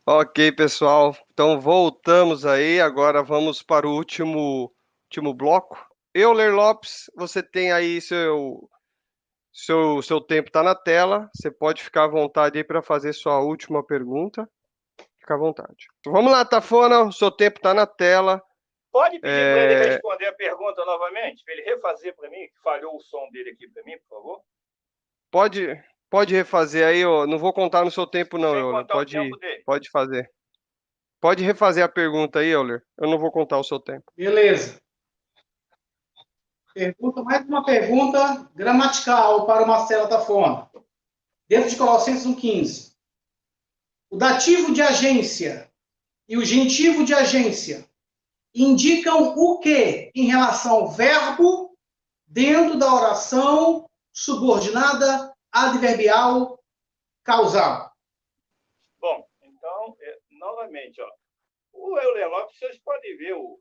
Ok, pessoal. Então voltamos aí. Agora vamos para o último bloco. Euler Lopes, você tem aí seu tempo está na tela. Você pode ficar à vontade aí para fazer sua última pergunta. Fica à vontade. Vamos lá, Tafona. O seu tempo está na tela. Pode pedir para ele responder a pergunta novamente? Para ele refazer para mim, que falhou o som dele aqui para mim, por favor? Pode refazer aí. Eu não vou contar no seu tempo, não, Sem Euler. contar o tempo dele. Pode fazer. Pode refazer a pergunta aí, Euler. Eu não vou contar o seu tempo. Beleza. Mais uma pergunta gramatical para o Marcelo Tafona. Dentro de Colossenses 1,15. O dativo de agência e o genitivo de agência indicam o que em relação ao verbo dentro da oração subordinada adverbial causal? Bom, então, novamente, o Euler Lopes, vocês podem ver o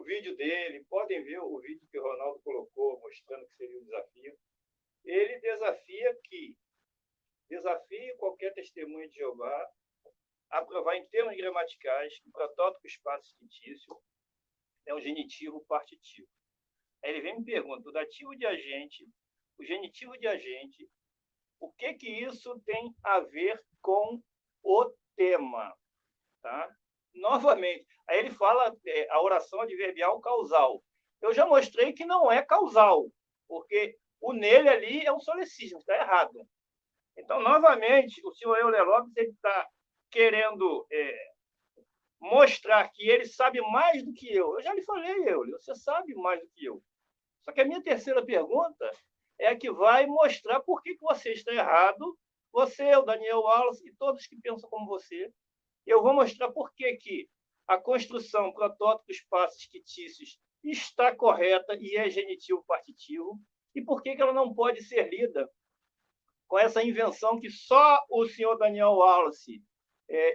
vídeo dele, podem ver o vídeo que o Ronaldo colocou, mostrando que seria um desafio. Ele desafia qualquer testemunha de Jeová a provar em termos gramaticais que o protótipo espaço fictício é um genitivo partitivo. Aí ele vem e me pergunta, o dativo de agente, o genitivo de agente, o que isso tem a ver com o tema? Tá? Novamente, aí ele fala a oração adverbial causal. Eu já mostrei que não é causal, porque o nele ali é um solecismo, está errado. Então, novamente, o senhor Euler Lopes está querendo mostrar que ele sabe mais do que eu. Eu já lhe falei, Euler, você sabe mais do que eu. Só que a minha terceira pergunta é a que vai mostrar por que você está errado, você, o Daniel Wallace e todos que pensam como você. Eu vou mostrar por que a construção protótipo espaços fictícios está correta e é genitivo partitivo, e por que ela não pode ser lida com essa invenção que só o senhor Daniel Wallace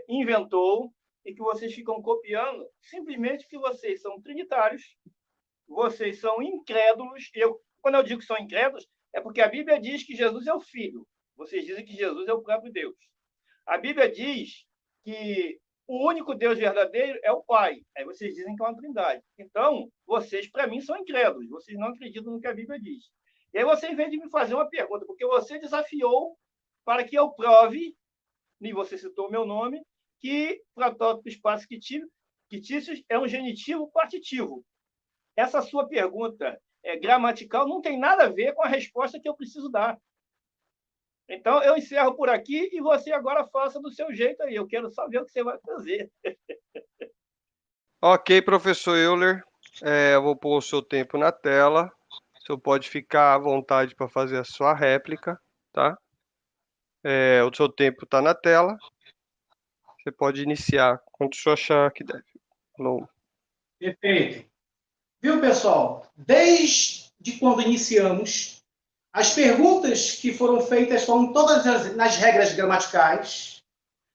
inventou e que vocês ficam copiando simplesmente porque vocês são trinitários, vocês são incrédulos. Quando eu digo que são incrédulos, é porque a Bíblia diz que Jesus é o Filho. Vocês dizem que Jesus é o próprio Deus. A Bíblia diz que o único Deus verdadeiro é o Pai. Aí vocês dizem que é uma trindade. Então, vocês, para mim, são incrédulos. Vocês não acreditam no que a Bíblia diz. E aí você, em vez de me fazer uma pergunta, porque você desafiou para que eu prove, e você citou o meu nome, que protótipo espaço fictícios é um genitivo partitivo. Essa sua pergunta gramatical não tem nada a ver com a resposta que eu preciso dar. Então, eu encerro por aqui e você agora faça do seu jeito aí. Eu quero saber o que você vai fazer. Ok, professor Euler. Eu vou pôr o seu tempo na tela. O senhor pode ficar à vontade para fazer a sua réplica, tá? O seu tempo está na tela. Você pode iniciar quando o senhor achar que deve. Falou. Perfeito. Viu, pessoal? Desde quando iniciamos, as perguntas que foram feitas foram todas nas regras gramaticais.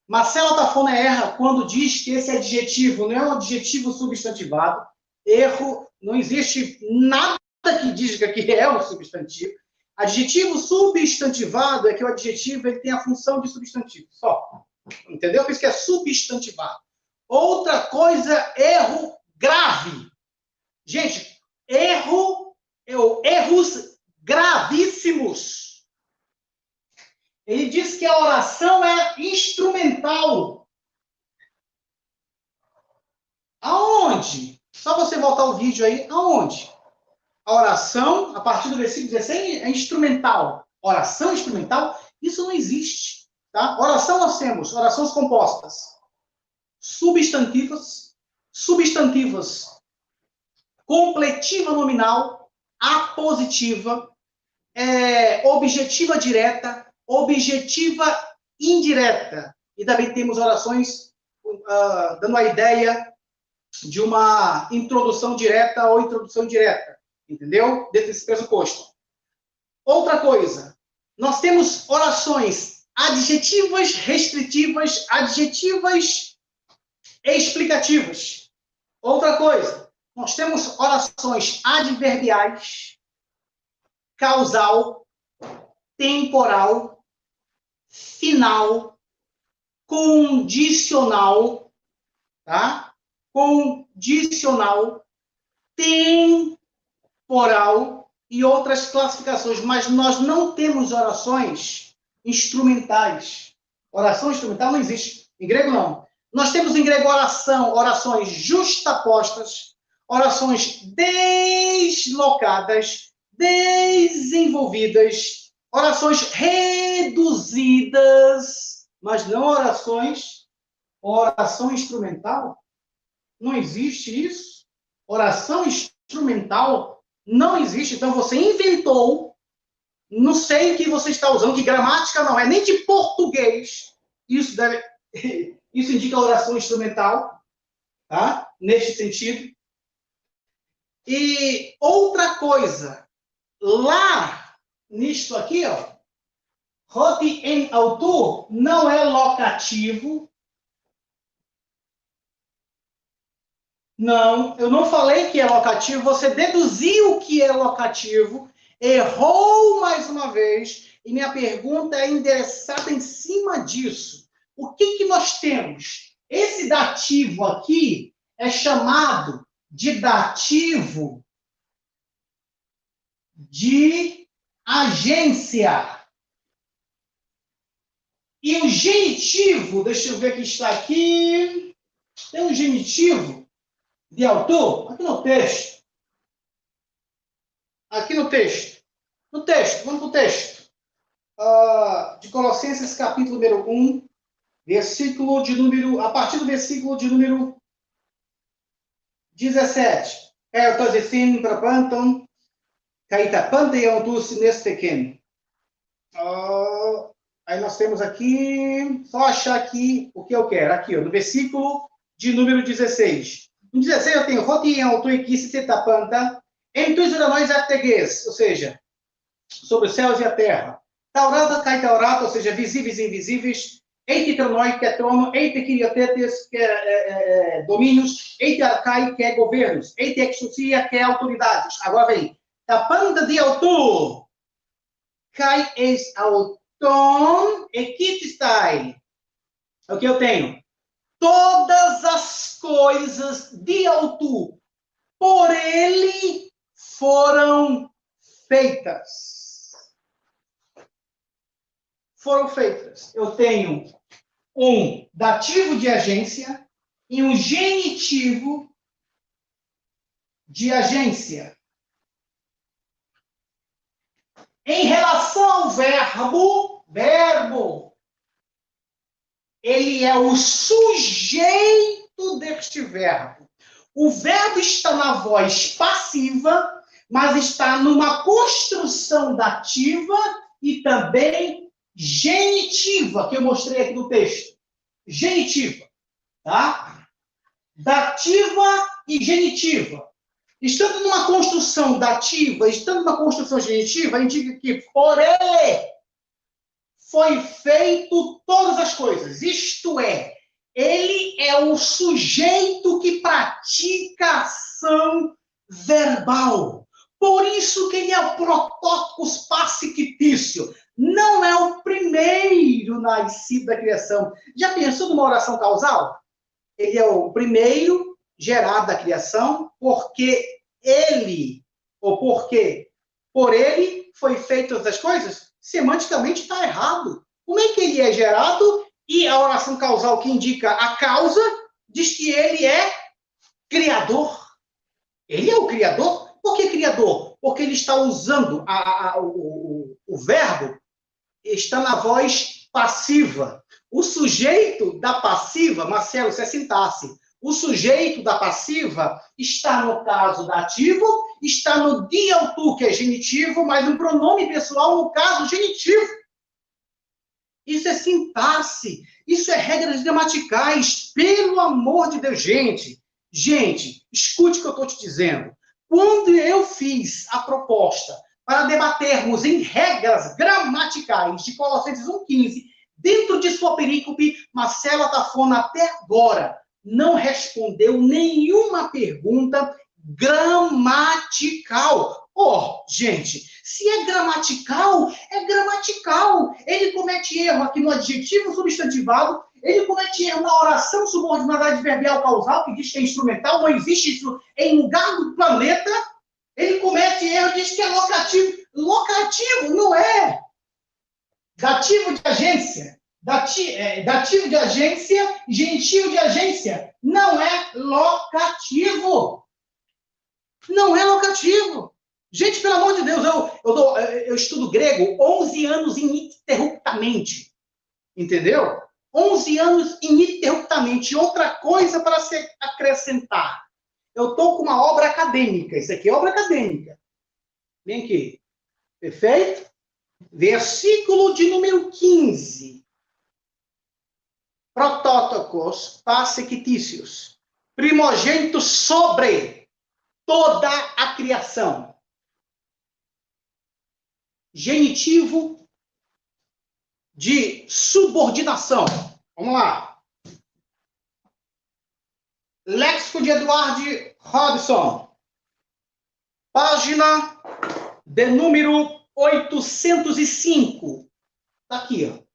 Marcelo Tafona erra quando diz que esse adjetivo não é um adjetivo substantivado. Erro, não existe nada que diga que é um substantivo. Adjetivo substantivado é que o adjetivo ele tem a função de substantivo, só. Entendeu? Por isso que é substantivado. Outra coisa, erro grave. Gente, erros gravíssimos. Ele diz que a oração é instrumental. Aonde? Só você voltar o vídeo aí. Aonde? A oração, a partir do versículo 16, é instrumental. Oração instrumental, isso não existe. Tá? Oração nós temos, orações compostas. Substantivas, completiva nominal, apositiva, objetiva direta, objetiva indireta. E também temos orações dando a ideia de uma introdução direta ou introdução indireta. Entendeu? Dentro desse pressuposto. Outra coisa, nós temos orações adjetivas restritivas, adjetivas explicativas. Outra coisa, nós temos orações adverbiais, causal, temporal, final, condicional, tá? Condicional, temporal e outras classificações, mas nós não temos orações instrumentais. Oração instrumental não existe. Em grego, não. Nós temos em grego orações justapostas, orações deslocadas, desenvolvidas, orações reduzidas, mas não orações. Oração instrumental? Não existe isso. Oração instrumental não existe. Então você inventou, não sei o que você está usando, que gramática não é nem de português. Isso indica oração instrumental, tá? Neste sentido. E outra coisa, lá nisto aqui, ó, Roti em autor não é locativo. Não, eu não falei que é locativo, você deduziu que é locativo, errou mais uma vez, e minha pergunta é endereçada em cima disso. O que nós temos? Esse dativo aqui é chamado de dativo de agência. E o genitivo, deixa eu ver que está aqui, tem um genitivo de autor, aqui no texto. Aqui no texto. No texto, vamos para o texto. De Colossenses, capítulo número 1, a partir do versículo de número 17. Eutozifin prapanton, kaitapanteion tus nesteken. Aí nós temos aqui, só achar aqui o que eu quero. Aqui, ó, no versículo de número 16. No 16 eu tenho Roti em autor e quis se tapanta, em tus uranões arteguês, ou seja, sobre os céus e a terra. Taurata cai taurata, ou seja, visíveis e invisíveis. Eite tronoi, que é trono. Eite kiriotetes, que é domínios. Eite arcai, que é governos. Eite exousia, que é autoridades. Agora vem. Tapanta de autor. Cai eis auton e kitistai. É o que eu tenho. Todas as coisas de autor por ele foram feitas. Foram feitas. Eu tenho um dativo de agência e um genitivo de agência. Em relação ao verbo, ele é o sujeito deste verbo. O verbo está na voz passiva, mas está numa construção dativa e também genitiva, que eu mostrei aqui no texto. Genitiva, tá? Dativa e genitiva. Estando numa construção dativa, estando numa construção genitiva, indica que por ele foi feito todas as coisas. Isto é, ele é o sujeito que pratica a ação verbal. Por isso que ele é o protótipos passifictício. Não é o primeiro nascido da criação. Já pensou numa oração causal? Ele é o primeiro gerado da criação, porque ele, ou porque por ele foi feito todas as coisas? Semanticamente está errado. Como é que ele é gerado? E a oração causal que indica a causa diz que ele é criador. Ele é o criador. Por que criador? Porque ele está usando o verbo, está na voz passiva. O sujeito da passiva, Marcelo, isso é sintaxe. O sujeito da passiva está no caso dativo, está no de autor, que é genitivo, mas um pronome pessoal no caso genitivo. Isso é sintaxe, isso é regras gramaticais, pelo amor de Deus, gente. Gente, escute o que eu estou te dizendo. Quando eu fiz a proposta para debatermos em regras gramaticais de Colossenses 1,15, dentro de sua perícope, Marcelo Tafona até agora não respondeu nenhuma pergunta gramatical. Gente, se é gramatical, é gramatical. Ele comete erro aqui no adjetivo substantivado Ele comete erro na oração subordinada adverbial causal, que diz que é instrumental, não existe isso em lugar do planeta. Ele comete erro, diz que é locativo. Locativo não é. Dativo de agência. Dativo de agência, genitivo de agência. Não é locativo. Não é locativo. Gente, pelo amor de Deus, eu estudo grego 11 anos ininterruptamente. Entendeu? 11 anos ininterruptamente. Outra coisa para se acrescentar. Eu estou com uma obra acadêmica. Isso aqui é obra acadêmica. Vem aqui. Perfeito? Versículo de número 15. Protótocos passequitícios. Primogênito sobre toda a criação. Genitivo de subordinação. Vamos lá. Léxico de Edward Robson. Página de número 805. Está aqui, ó.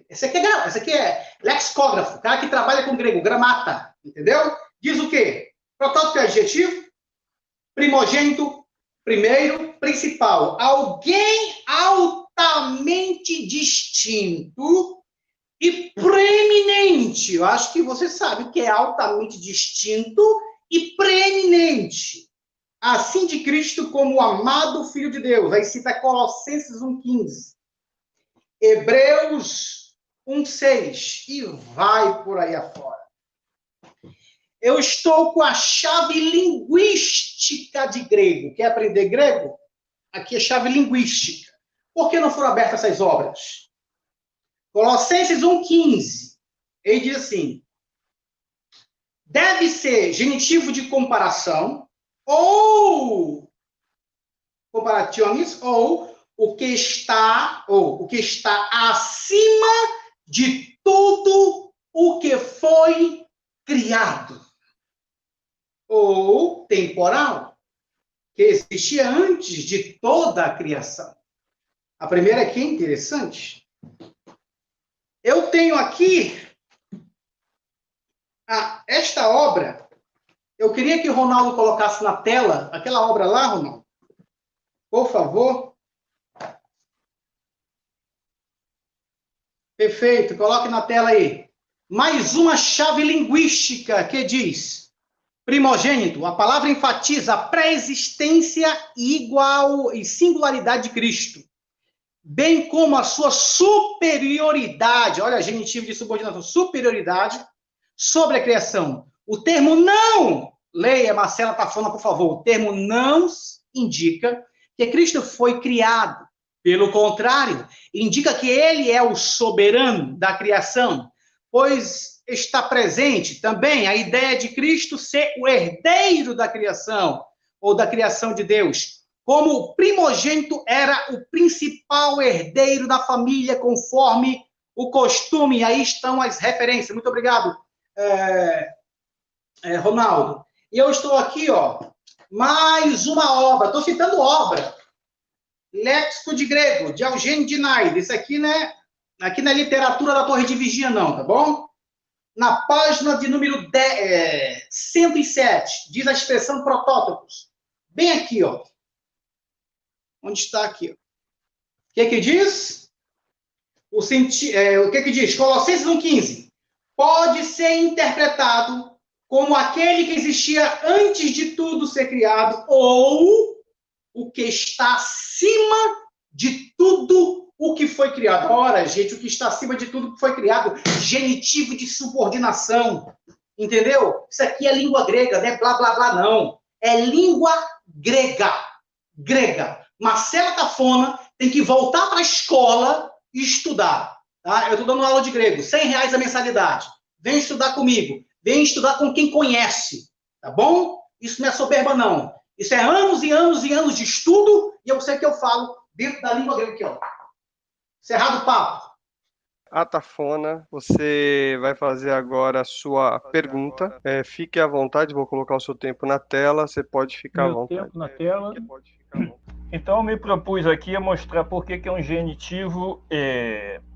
Esse aqui é lexicógrafo, cara que trabalha com grego, gramata, entendeu? Diz o quê? Protótipo é adjetivo, primogênito, primeiro, principal. Alguém altamente distinto e preeminente. Eu acho que você sabe o que é altamente distinto e preeminente. Assim de Cristo como o amado Filho de Deus. Aí cita Colossenses 1,15. Hebreus 1,6. E vai por aí afora. Eu estou com a chave linguística de grego. Quer aprender grego? Aqui é chave linguística. Por que não foram abertas essas obras? Colossenses 1,15. Ele diz assim: deve ser genitivo de comparação, ou comparações, ou o que está acima de tudo o que foi criado. Ou temporal, que existia antes de toda a criação. A primeira aqui é interessante. Eu tenho aqui esta obra. Eu queria que o Ronaldo colocasse na tela aquela obra lá, Ronaldo. Por favor. Perfeito, coloque na tela aí. Mais uma chave linguística que diz: primogênito. A palavra enfatiza a pré-existência igual e singularidade de Cristo, bem como a sua superioridade. Olha, genitivo de subordinação, superioridade sobre a criação. O termo não, leia, Marcela Tafona, por favor, o termo não indica que Cristo foi criado. Pelo contrário, indica que ele é o soberano da criação, pois está presente também a ideia de Cristo ser o herdeiro da criação, ou da criação de Deus, como o primogênito era o principal herdeiro da família, conforme o costume. Aí estão as referências. Muito obrigado, Ronaldo. E eu estou aqui, ó, mais uma obra. Estou citando obra. Léxico de grego, de Eugênio de Naide. Isso aqui, né? Aqui na literatura da Torre de Vigia, não, tá bom? Na página de número 107, diz a expressão protótipos. Bem aqui, ó. Onde está aqui? Ó. O que diz? O que diz? Colossenses 1,15. Pode ser interpretado como aquele que existia antes de tudo ser criado, ou o que está acima de tudo o que foi criado. Ora, gente, o que está acima de tudo que foi criado, genitivo de subordinação. Entendeu? Isso aqui é língua grega, não é blá, blá, blá, não. É língua grega. Grega. Marcela Tafona tem que voltar para a escola e estudar. Tá? Eu estou dando aula de grego, R$100 a mensalidade. Vem estudar comigo. Vem estudar com quem conhece. Tá bom? Isso não é soberba, não. Isso é anos e anos e anos de estudo, e eu sei que eu falo dentro da língua grega aqui, ó. Cerrado o papo. Tafona, você vai fazer agora a sua pergunta. Fique à vontade, vou colocar o seu tempo na tela, você pode ficar à vontade. Tempo na tela. Então, eu me propus aqui a mostrar por que é um genitivo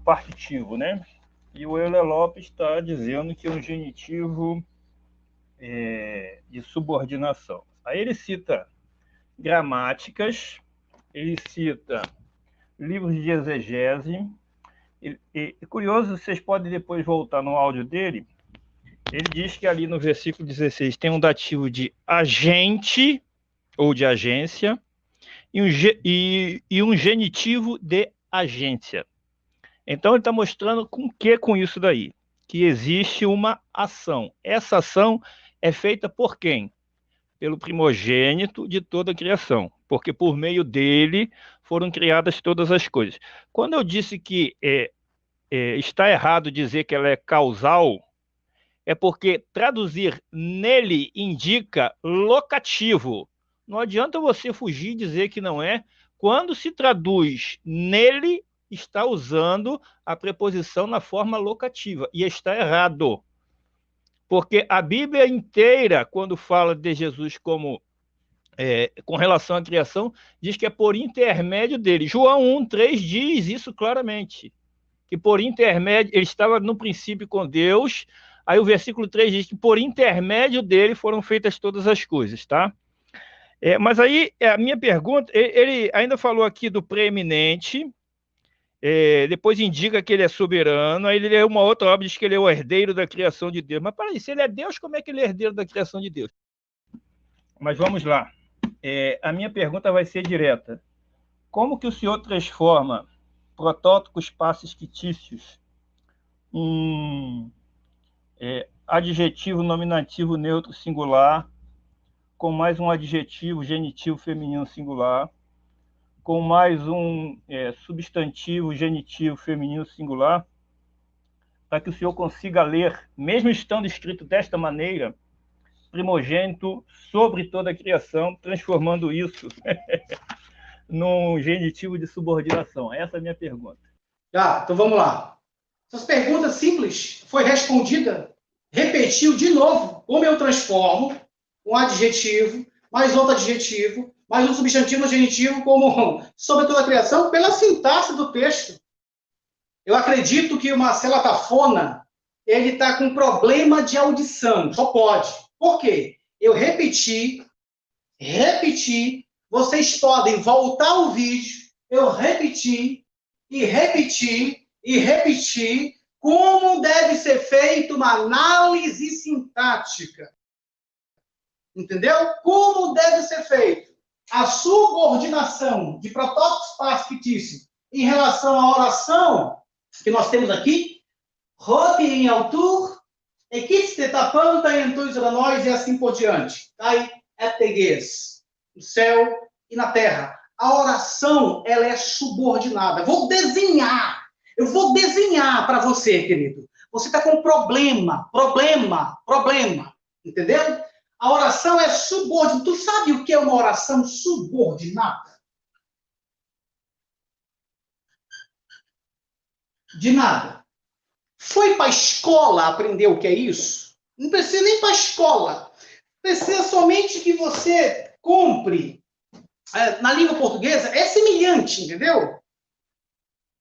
partitivo, né? E o Euler Lopes está dizendo que é um genitivo de subordinação. Aí ele cita gramáticas, ele cita livros de exegese. Curioso, vocês podem depois voltar no áudio dele. Ele diz que ali no versículo 16 tem um dativo de agente ou de agência e um genitivo de agência. Então ele está mostrando com isso daí? Que existe uma ação. Essa ação é feita por quem? Pelo primogênito de toda a criação, porque por meio dele foram criadas todas as coisas. Quando eu disse que está errado dizer que ela é causal, é porque traduzir nele indica locativo. Não adianta você fugir e dizer que não é. Quando se traduz nele, está usando a preposição na forma locativa, e está errado. Porque a Bíblia inteira, quando fala de Jesus como com relação à criação, diz que é por intermédio dele. João 1,3 diz isso claramente, que por intermédio, ele estava no princípio com Deus. Aí o versículo 3 diz que por intermédio dele foram feitas todas as coisas, tá? Mas aí a minha pergunta, ele ainda falou aqui do preeminente, depois indica que ele é soberano, aí ele é uma outra obra, diz que ele é o herdeiro da criação de Deus. Mas peraí, se ele é Deus, como é que ele é herdeiro da criação de Deus? Mas vamos lá. A minha pergunta vai ser direta. Como que o senhor transforma protótipos passos fictícios em adjetivo nominativo neutro singular, com mais um adjetivo genitivo feminino singular, com mais um substantivo genitivo feminino singular, para que o senhor consiga ler, mesmo estando escrito desta maneira, primogênito sobre toda a criação, transformando isso num genitivo de subordinação? Essa é a minha pergunta. Tá, então vamos lá. Essas perguntas simples foi respondida, repetiu de novo como eu transformo um adjetivo, mais outro adjetivo, mais um substantivo no genitivo, como sobre toda a criação, pela sintaxe do texto. Eu acredito que o Marcelo Atafona, ele está com problema de audição, só pode. Por quê? Eu repeti, vocês podem voltar o vídeo, eu repeti, como deve ser feita uma análise sintática. Entendeu? Como deve ser feito a subordinação de protótipos passos fictícios em relação à oração que nós temos aqui, Rote em autor, equites de tapanta e entus nós e assim por diante. Aí é teguês, no céu e na terra. A oração, ela é subordinada. Eu vou desenhar para você, querido. Você está com problema. Entendeu? A oração é subordinada. Tu sabe o que é uma oração subordinada? De nada. Foi para a escola aprender o que é isso? Não precisa nem para a escola. Precisa somente que você compre. Na língua portuguesa é semelhante, entendeu?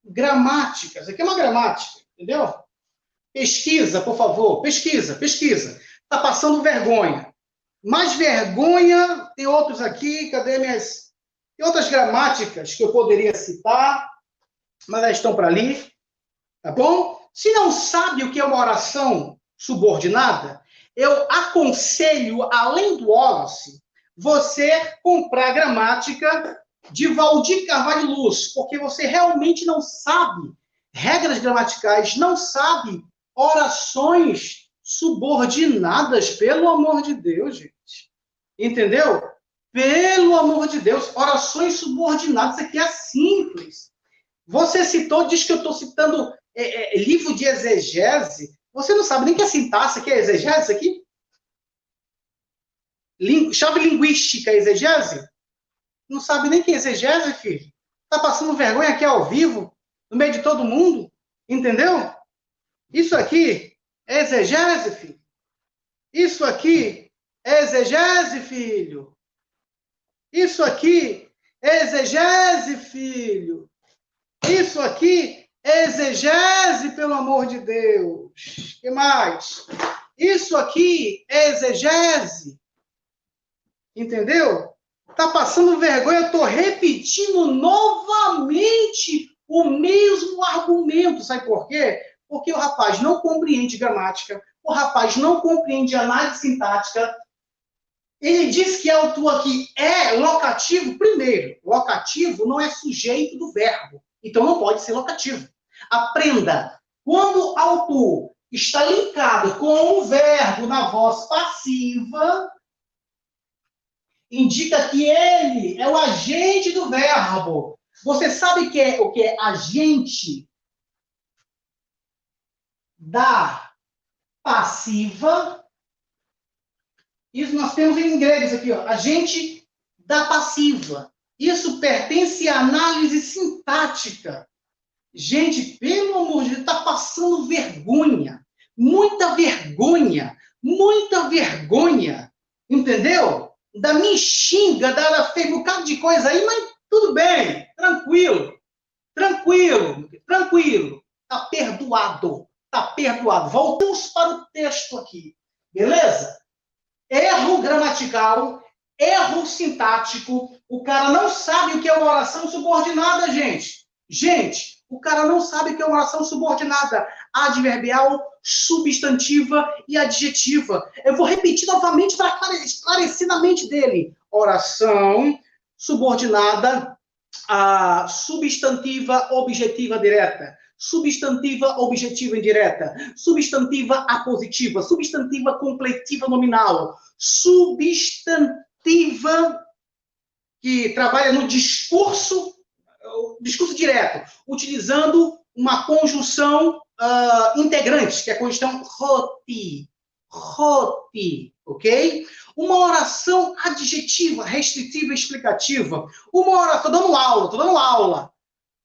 Gramáticas. Aqui é uma gramática, entendeu? Pesquisa, por favor. Pesquisa. Está passando vergonha. Mais vergonha, tem outros aqui, cadê minhas... Tem outras gramáticas que eu poderia citar, mas elas estão para ali, tá bom? Se não sabe o que é uma oração subordinada, eu aconselho, além do Wallace, você comprar a gramática de Valdir Carvalho Luz, porque você realmente não sabe regras gramaticais, não sabe orações subordinadas, pelo amor de Deus, gente. Entendeu? Pelo amor de Deus, orações subordinadas, isso aqui é simples. Você citou, diz que eu estou citando livro de exegese. Você não sabe nem o que é sintaxe, que é exegese aqui? Chave linguística, exegese? Não sabe nem o que é exegese, filho? Está passando vergonha aqui ao vivo, no meio de todo mundo? Entendeu? Isso aqui é exegese, filho. Isso aqui é exegese, filho. Isso aqui é exegese, filho. Isso aqui Exegese, pelo amor de Deus. O que mais? Isso aqui é exegese. Entendeu? Tá passando vergonha, eu tô repetindo novamente o mesmo argumento. Sabe por quê? Porque o rapaz não compreende gramática, o rapaz não compreende análise sintática. Ele diz que autor aqui é locativo. Primeiro, locativo não é sujeito do verbo, então não pode ser locativo. Aprenda, quando autor está linkado com o verbo na voz passiva, indica que ele é o agente do verbo. Você sabe o que é agente da passiva? Isso nós temos em inglês aqui, ó, agente da passiva. Isso pertence à análise sintática. Gente, pelo amor de Deus, está passando vergonha. Muita vergonha. Muita vergonha. Entendeu? Da me xinga, fez um bocado de coisa aí, mas tudo bem. Tranquilo. Tranquilo. Tranquilo. Está perdoado. Está perdoado. Voltamos para o texto aqui. Beleza? Erro gramatical, erro sintático. O cara não sabe o que é uma oração subordinada, gente. Gente, o cara não sabe o que é uma oração subordinada. Adverbial, substantiva e adjetiva. Eu vou repetir novamente para esclarecer na mente dele. Oração subordinada a substantiva objetiva direta. Substantiva objetiva indireta, substantiva apositiva, substantiva completiva nominal, substantiva que trabalha no discurso direto, utilizando uma conjunção integrante, que é a conjunção roti, ok? Uma oração adjetiva, restritiva e explicativa. Uma oração, tô dando aula.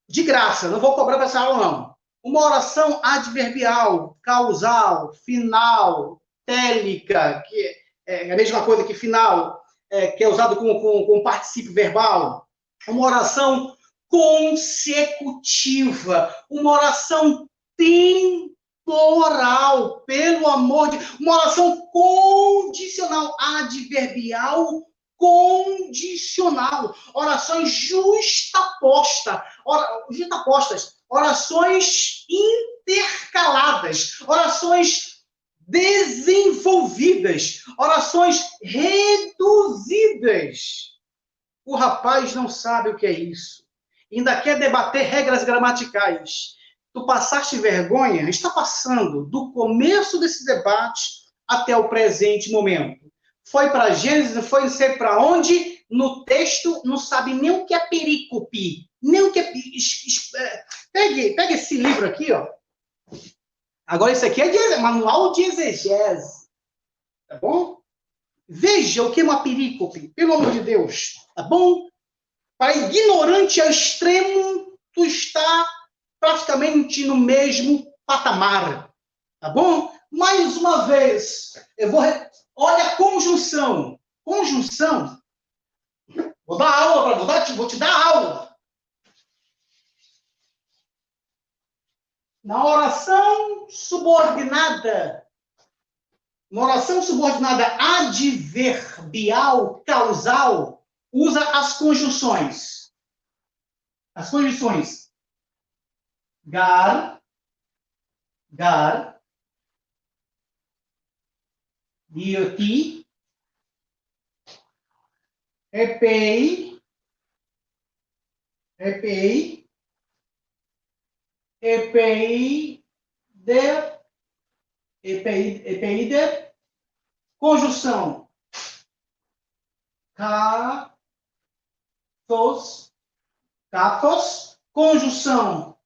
De graça, não vou cobrar para essa aula, não. Uma oração adverbial, causal, final, télica, que é a mesma coisa que final, que é usado com particípio verbal. Uma oração consecutiva, uma oração temporal, pelo amor de Deus. Uma oração condicional, adverbial condicional, orações justapostas, orações intercaladas, orações desenvolvidas, orações reduzidas. O rapaz não sabe o que é isso. Ainda quer debater regras gramaticais. Tu passaste vergonha? Está passando do começo desse debate até o presente momento. Foi para Gênesis, foi não sei para onde, no texto, não sabe nem o que é perícope, nem o que é... Pegue esse livro aqui, ó. Agora, isso aqui é manual de exegese, tá bom? Veja o que é uma perícope, pelo amor de Deus, tá bom? Para ignorante ao extremo, tu está praticamente no mesmo patamar, tá bom? Mais uma vez, eu vou... Olha a conjunção. Conjunção. Vou dar aula para vou te dar aula. Na oração subordinada adverbial, causal, usa as conjunções. As conjunções. Gar, dioti, epei, epeide, conjunção cathos, conjunção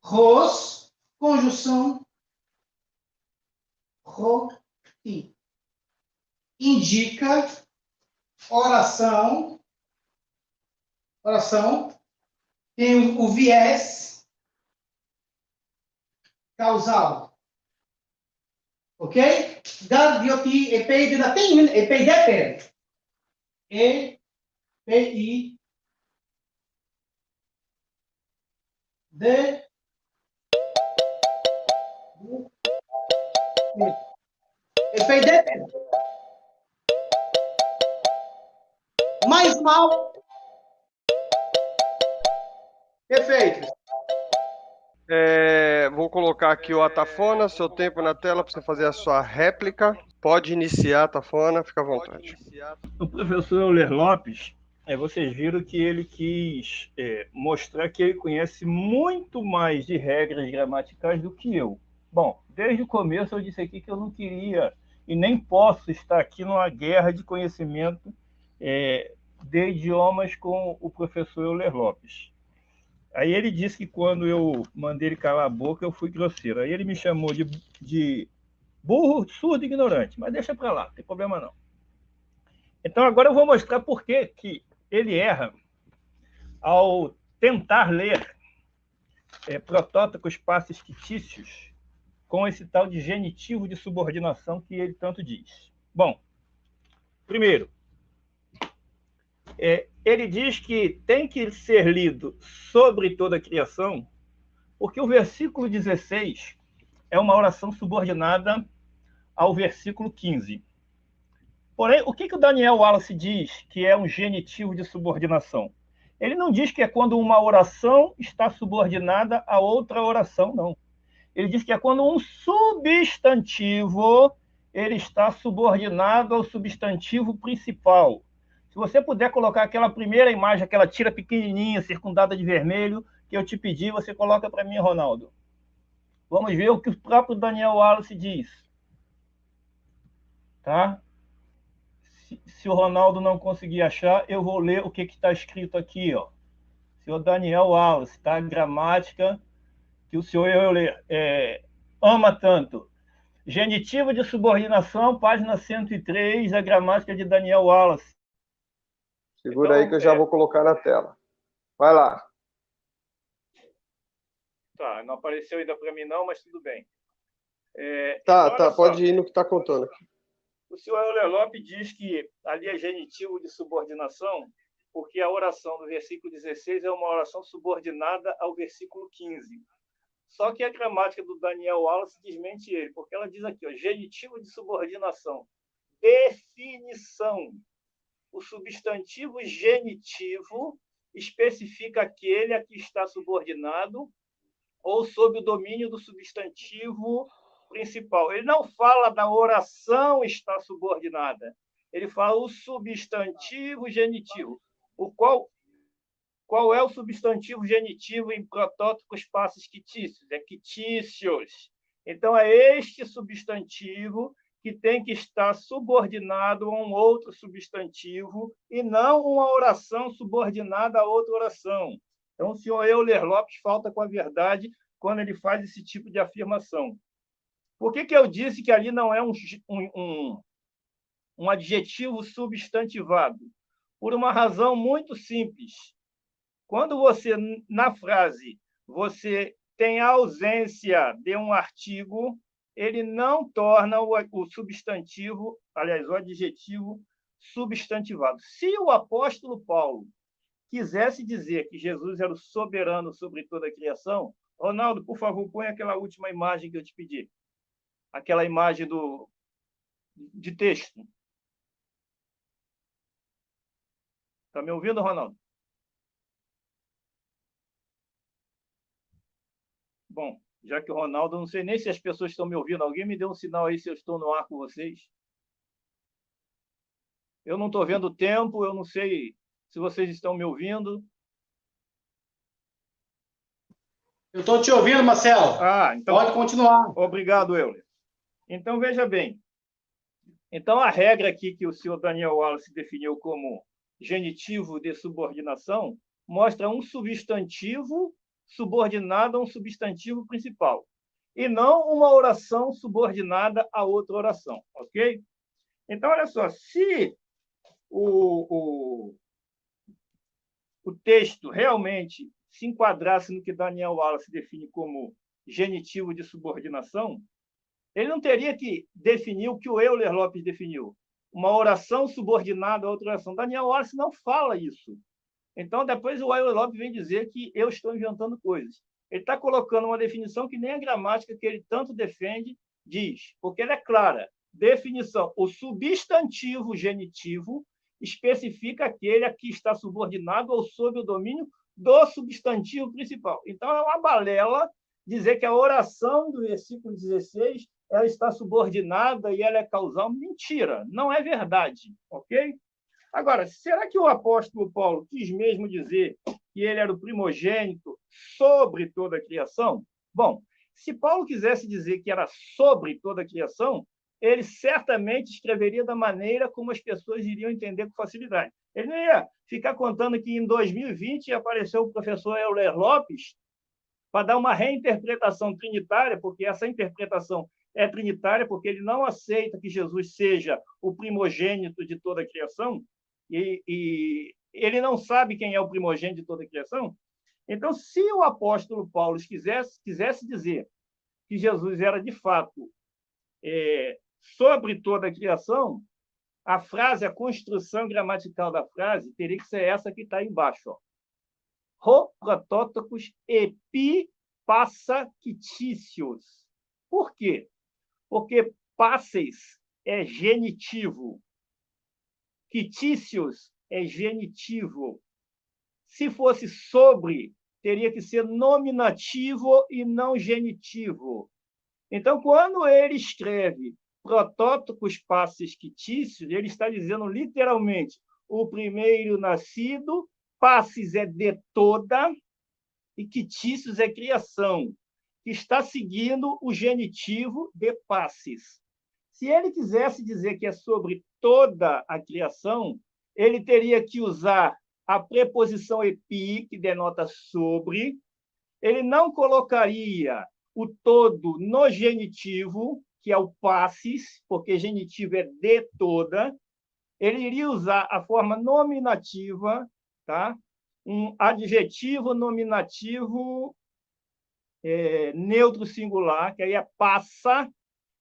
ros, conjunção roti. Indica oração, tem o viés causal. Ok? Gardioti, epeide, ainda tem epeide, EPI, D. Ele fez D. Mais mal. Perfeito. Vou colocar aqui o Atafona, seu tempo na tela para você fazer a sua réplica. Pode iniciar, Atafona, fica à vontade. O professor Euler Lopes, vocês viram que ele quis mostrar que ele conhece muito mais de regras gramaticais do que eu. Bom, desde o começo eu disse aqui que eu não queria e nem posso estar aqui numa guerra de conhecimento de idiomas com o professor Euler Lopes. Aí ele disse que quando eu mandei ele calar a boca, eu fui grosseiro. Aí ele me chamou de burro, surdo e ignorante. Mas deixa para lá, não tem problema não. Então agora eu vou mostrar por que ele erra ao tentar ler protótipos passos fictícios com esse tal de genitivo de subordinação que ele tanto diz. Bom, primeiro, ele diz que tem que ser lido sobre toda a criação, porque o versículo 16 é uma oração subordinada ao versículo 15. Porém, o que o Daniel Wallace diz que é um genitivo de subordinação? Ele não diz que é quando uma oração está subordinada a outra oração, não. Ele diz que é quando um substantivo ele está subordinado ao substantivo principal. Se você puder colocar aquela primeira imagem, aquela tira pequenininha, circundada de vermelho, que eu te pedi, você coloca para mim, Ronaldo. Vamos ver o que o próprio Daniel Wallace diz. Tá? Se o Ronaldo não conseguir achar, eu vou ler o que está escrito aqui. Ó. Senhor Daniel Wallace, tá? Gramática que o senhor Euler ama tanto. Genitivo de subordinação, página 103, a gramática de Daniel Wallace. Segura aí que eu já vou colocar na tela. Vai lá. Tá, não apareceu ainda para mim não, mas tudo bem. Tá, pode ir no que está contando aqui. O senhor Euler Lopes diz que ali é genitivo de subordinação, porque a oração do versículo 16 é uma oração subordinada ao versículo 15. Só que a gramática do Daniel Wallace desmente ele, porque ela diz aqui, ó, genitivo de subordinação. Definição. O substantivo genitivo especifica aquele a que está subordinado ou sob o domínio do substantivo principal. Ele não fala da oração estar subordinada. Ele fala o substantivo genitivo. Qual é o substantivo genitivo em protótipos passos quitícios? É quitícios. Então, é este substantivo que tem que estar subordinado a um outro substantivo e não uma oração subordinada a outra oração. Então, o senhor Euler Lopes falta com a verdade quando ele faz esse tipo de afirmação. Por que eu disse que ali não é um adjetivo substantivado? Por uma razão muito simples. Quando você, na frase, você tem a ausência de um artigo, ele não torna o substantivo, aliás, o adjetivo substantivado. Se o apóstolo Paulo quisesse dizer que Jesus era o soberano sobre toda a criação, Ronaldo, por favor, põe aquela última imagem que eu te pedi. Aquela imagem de texto. Está me ouvindo, Ronaldo? Bom, já que o Ronaldo, não sei nem se as pessoas estão me ouvindo. Alguém me dê um sinal aí se eu estou no ar com vocês. Eu não estou vendo o tempo, eu não sei se vocês estão me ouvindo. Eu estou te ouvindo, Marcelo. Então, pode continuar. Obrigado, Euler. Então, veja bem. Então, a regra aqui que o senhor Daniel Wallace definiu como genitivo de subordinação mostra um substantivo subordinado a um substantivo principal, e não uma oração subordinada a outra oração, ok? Então, olha só, se o texto realmente se enquadrasse no que Daniel Wallace define como genitivo de subordinação, ele não teria que definir o que o Euler Lopes definiu, uma oração subordinada a outra oração. Daniel Wallace não fala isso. Então, depois o Euler Lopes vem dizer que eu estou inventando coisas. Ele está colocando uma definição que nem a gramática que ele tanto defende diz, porque ela é clara. Definição: o substantivo genitivo especifica aquele a que está subordinado ou sob o domínio do substantivo principal. Então, é uma balela dizer que a oração do versículo 16 ela está subordinada e ela é causal. Mentira, não é verdade, ok? Agora, será que o apóstolo Paulo quis mesmo dizer que ele era o primogênito sobre toda a criação? Bom, se Paulo quisesse dizer que era sobre toda a criação, ele certamente escreveria da maneira como as pessoas iriam entender com facilidade. Ele não ia ficar contando que em 2020 apareceu o professor Euler Lopes para dar uma reinterpretação trinitária, porque essa interpretação é trinitária, porque ele não aceita que Jesus seja o primogênito de toda a criação, e ele não sabe quem é o primogênito de toda a criação. Então, se o apóstolo Paulo quisesse dizer que Jesus era, de fato, sobre toda a criação, a frase, a construção gramatical da frase teria que ser essa que está embaixo. Ó. Ho protótocos epi passa quitícios. Por quê? Porque passes é genitivo. Quitícios é genitivo. Se fosse sobre, teria que ser nominativo e não genitivo. Então, quando ele escreve protótocos passes quitícios, ele está dizendo literalmente o primeiro nascido, passes é de toda e quitícios é criação, que está seguindo o genitivo de passes. Se ele quisesse dizer que é sobre toda a criação, ele teria que usar a preposição epi, que denota sobre. Ele não colocaria o todo no genitivo, que é o passes, porque genitivo é de toda. Ele iria usar a forma nominativa, tá? Um adjetivo nominativo neutro singular, que aí é passa,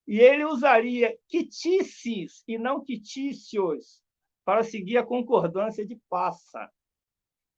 e ele usaria quitícies e não quitícios para seguir a concordância de passa.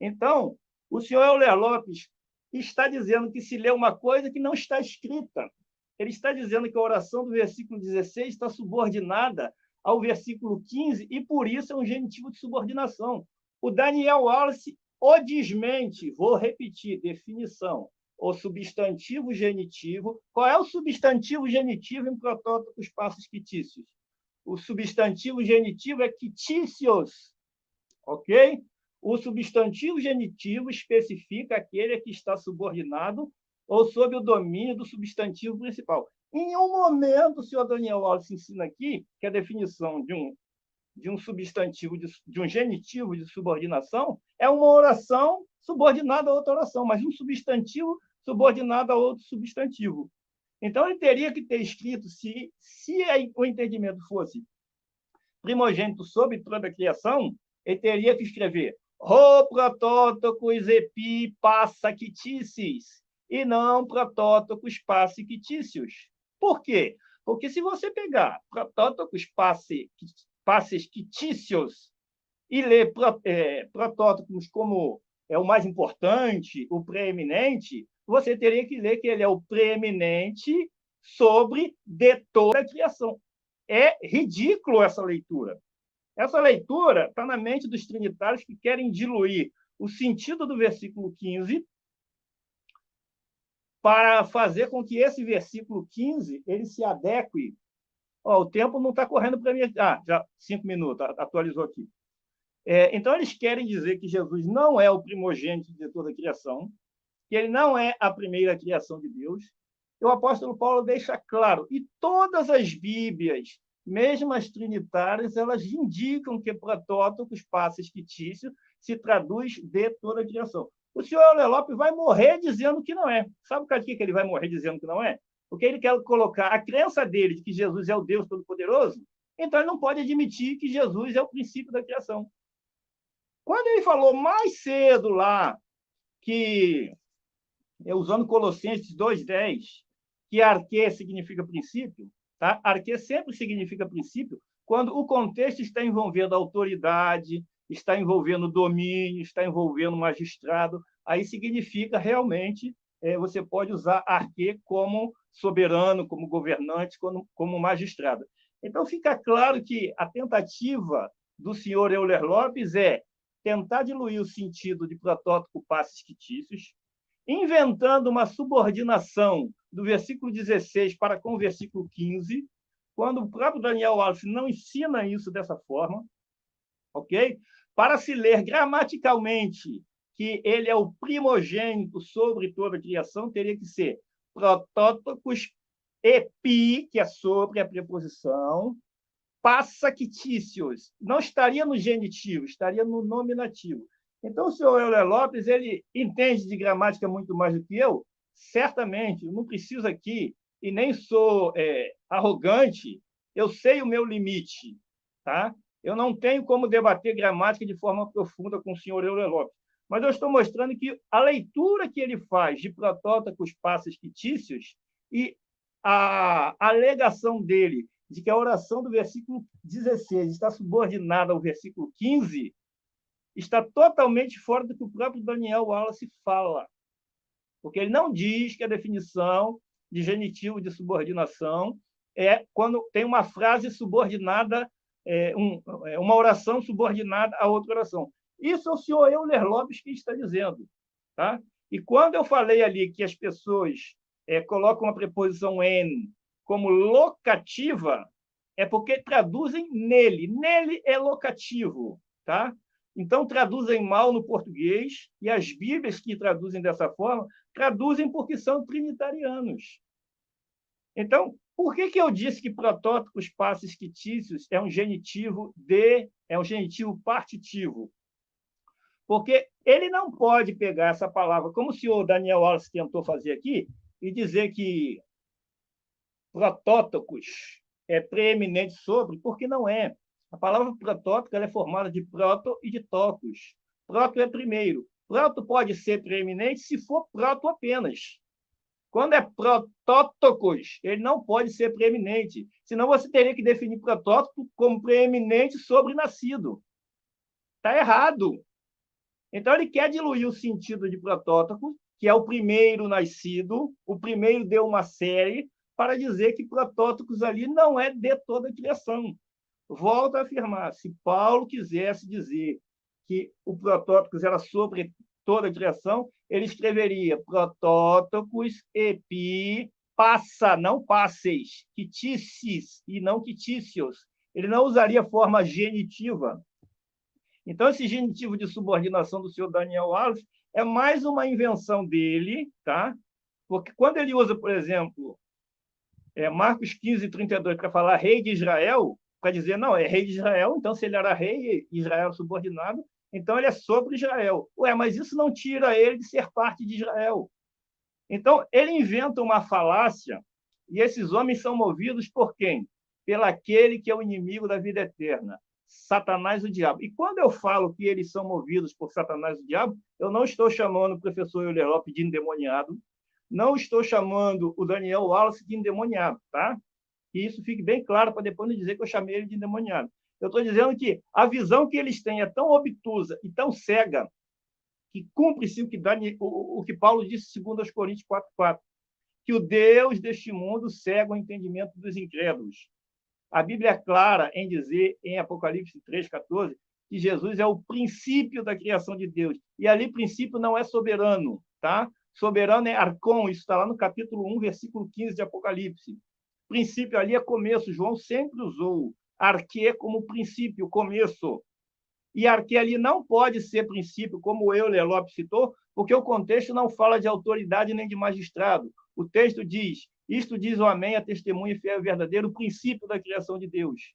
Então, o senhor Euler Lopes está dizendo que se lê uma coisa que não está escrita. Ele está dizendo que a oração do versículo 16 está subordinada ao versículo 15 e, por isso, é um genitivo de subordinação. O Daniel Wallace o desmente. Vou repetir, definição. O substantivo genitivo. Qual é o substantivo genitivo em protótipos passos quitícios? O substantivo genitivo é quitícios, ok? O substantivo genitivo especifica aquele que está subordinado ou sob o domínio do substantivo principal. Em um momento, o senhor Daniel Wallace ensina aqui que a definição de um substantivo, de um genitivo de subordinação é uma oração subordinada a outra oração, mas um substantivo subordinado a outro substantivo. Então, ele teria que ter escrito, se o entendimento fosse primogênito sobre toda a criação, ele teria que escrever ho protótocos epi passa quitícis, e não protótocos passe quitícios. Por quê? Porque se você pegar protótocos passes quitícios e ler protótipos como é o mais importante, o preeminente, você teria que ler que ele é o preeminente sobre de toda a criação. É ridículo essa leitura. Essa leitura está na mente dos trinitários que querem diluir o sentido do versículo 15 para fazer com que esse versículo 15 ele se adeque. O tempo não está correndo para mim. Já 5 minutos, atualizou aqui. Então, eles querem dizer que Jesus não é o primogênito de toda a criação, que ele não é a primeira criação de Deus. E o apóstolo Paulo deixa claro, e todas as Bíblias, mesmo as trinitárias, elas indicam que protótipos, passes quitícios, se traduz de toda a criação. O senhor Euler Lopes vai morrer dizendo que não é. Sabe por que ele vai morrer dizendo que não é? Porque ele quer colocar a crença dele de que Jesus é o Deus Todo-Poderoso, então ele não pode admitir que Jesus é o princípio da criação. Quando ele falou mais cedo lá, que, usando Colossenses 2,10, que arquê significa princípio, tá? Arquê sempre significa princípio quando o contexto está envolvendo autoridade, está envolvendo domínio, está envolvendo magistrado, aí significa realmente você pode usar arquê como soberano, como governante, como magistrado. Então, fica claro que a tentativa do senhor Euler Lopes é tentar diluir o sentido de protótipo passes fictícios, inventando uma subordinação do versículo 16 para com o versículo 15, quando o próprio Daniel Wallace não ensina isso dessa forma, ok? Para se ler gramaticalmente que ele é o primogênito sobre toda a criação, teria que ser protótocos epi, que é sobre a preposição, passactícios. Não estaria no genitivo, estaria no nominativo. Então, o senhor Euler Lopes, ele entende de gramática muito mais do que eu, certamente, eu não preciso aqui, e nem sou arrogante, eu sei o meu limite, tá? Eu não tenho como debater gramática de forma profunda com o senhor Euler Lopes, mas eu estou mostrando que a leitura que ele faz de protótipos passos fictícios e a alegação dele de que a oração do versículo 16 está subordinada ao versículo 15 está totalmente fora do que o próprio Daniel Wallace fala, porque ele não diz que a definição de genitivo de subordinação é quando tem uma frase subordinada, uma oração subordinada a outra oração. Isso é o senhor Euler Lopes que está dizendo. Tá? E quando eu falei ali que as pessoas colocam a preposição N como locativa, é porque traduzem nele. Nele é locativo. Tá? Então, traduzem mal no português, e as Bíblias que traduzem dessa forma, traduzem porque são trinitarianos. Então, por que eu disse que protótipos passos fictícios é um genitivo partitivo? Porque ele não pode pegar essa palavra, como o senhor Daniel Wallace tentou fazer aqui, e dizer que protótocos é preeminente sobre, porque não é. A palavra protótipo é formada de proto e de tocos. Proto é primeiro. Proto pode ser preeminente se for proto apenas. Quando é protótocos, ele não pode ser preeminente. Senão você teria que definir protótipo como preeminente sobre nascido. Está errado. Então, ele quer diluir o sentido de protótipo, que é o primeiro nascido, o primeiro deu uma série, para dizer que protótipos ali não é de toda a criação. Volto a afirmar, se Paulo quisesse dizer que o protótipos era sobre toda a criação, ele escreveria protótipos epi passa, não passeis, quitícis e não quitícios. Ele não usaria forma genitiva. Então, esse genitivo de subordinação do senhor Daniel Wallace é mais uma invenção dele, tá? Porque quando ele usa, por exemplo, Marcos 15, 32, para falar rei de Israel, para dizer, não, é rei de Israel, então se ele era rei e Israel subordinado, então ele é sobre Israel. Mas isso não tira ele de ser parte de Israel. Então, ele inventa uma falácia, e esses homens são movidos por quem? Pelo aquele que é o inimigo da vida eterna, Satanás, o diabo. E quando eu falo que eles são movidos por Satanás, o diabo, eu não estou chamando o professor Euler Lopes de endemoniado, não estou chamando o Daniel Wallace de endemoniado, tá? Que isso fique bem claro para depois não dizer que eu chamei ele de endemoniado. Eu estou dizendo que a visão que eles têm é tão obtusa e tão cega que cumpre-se o que Paulo disse segundo aos Coríntios 4:4, que o Deus deste mundo cega o entendimento dos incrédulos. A Bíblia é clara em dizer, em Apocalipse 3:14, que Jesus é o princípio da criação de Deus. E ali, princípio não é soberano, tá? Soberano é arcon, isso está lá no capítulo 1, versículo 15 de Apocalipse. Princípio ali é começo. João sempre usou arquê como princípio, começo. E arquê ali não pode ser princípio, como o Euler Lopes citou, porque o contexto não fala de autoridade nem de magistrado. O texto diz, isto diz o amém, a testemunha fiel e verdadeiro, o princípio da criação de Deus.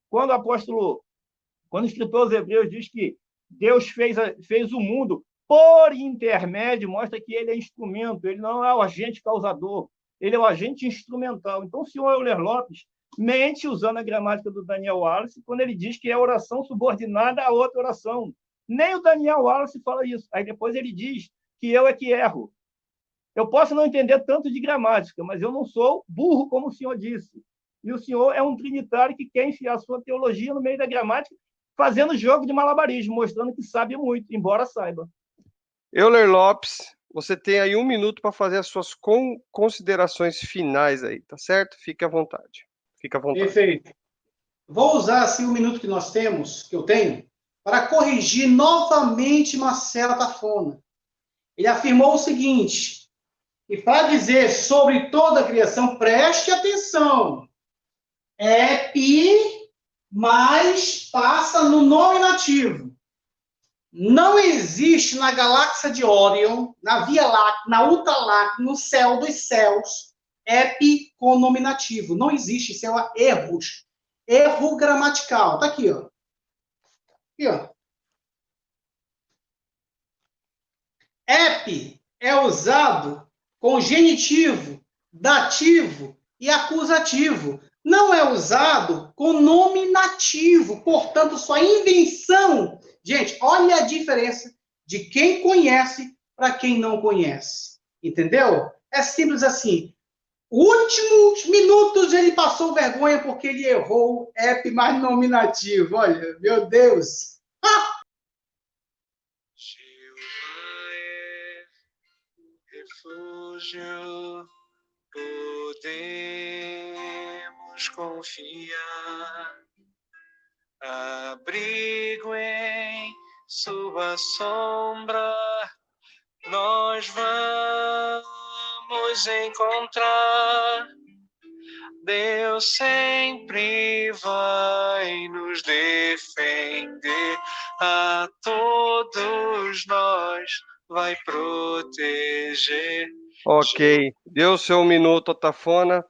Quando o escritor aos Hebreus diz que Deus fez o mundo por intermédio, mostra que ele é instrumento, ele não é o agente causador, ele é o agente instrumental. Então, o senhor Euler Lopes mente usando a gramática do Daniel Wallace quando ele diz que é oração subordinada a outra oração. Nem o Daniel Wallace fala isso. Aí depois ele diz que eu é que erro. Eu posso não entender tanto de gramática, mas eu não sou burro, como o senhor disse. E o senhor é um trinitário que quer enfiar sua teologia no meio da gramática, fazendo jogo de malabarismo, mostrando que sabe muito, embora saiba. Euler Lopes você tem aí 1 minuto para fazer as suas considerações finais aí, tá certo? Fique à vontade. Fica à vontade. Perfeito. Vou usar assim o minuto que nós temos, que eu tenho, para corrigir novamente Marcelo Tafona. Ele afirmou o seguinte, e para dizer sobre toda a criação, preste atenção, é pi, mas passa no nominativo. Não existe na galáxia de Órion, na Via Láctea, na Ultra Láctea, no céu dos céus, epi com nominativo. Não existe, isso é erros. Erro gramatical. Tá aqui, ó. Aqui, ó. Epi é usado com genitivo, dativo e acusativo. Não é usado com nominativo. Portanto, sua invenção... Gente, olha a diferença de quem conhece para quem não conhece. Entendeu? É simples assim. Últimos minutos ele passou vergonha porque ele errou epi mais nominativo. Olha, meu Deus. Refúgio, podemos confiar, abrigo em sua sombra, nós vamos encontrar. Deus sempre vai nos defender, a todos nós vai proteger. Ok. Deu seu 1 minuto, Tafona.